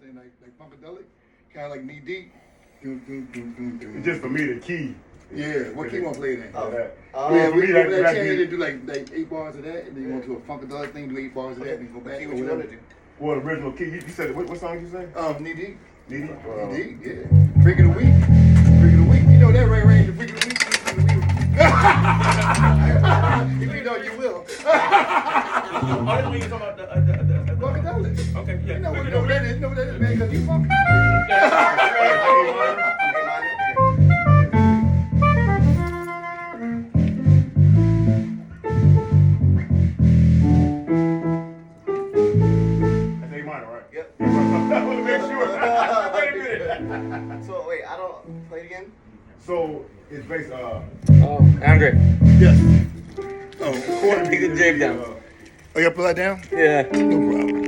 thing, like funkadelic, kind of like knee deep. It's just for me the key. Yeah, what key you want to play then? Yeah, we for me, that chain to do like 8 bars of that, and then you want to do a funkadelic thing, do 8 bars of that, and then go back. What you want to do? What original key? You said what song you say? Knee deep. Knee deep? Knee deep, yeah. Freak of the week. Freak of the week. You know that right range of freak of the week. Freak of the week. If you know, you will. Oh, when you talking about the Funkadelic. Okay, yeah. You know what that is? You know what that is, man? Because you funk. So wait, I don't play it again. So it's based Andre. Yes. Take the Jake down. Oh, you gotta pull that down? Yeah. No problem.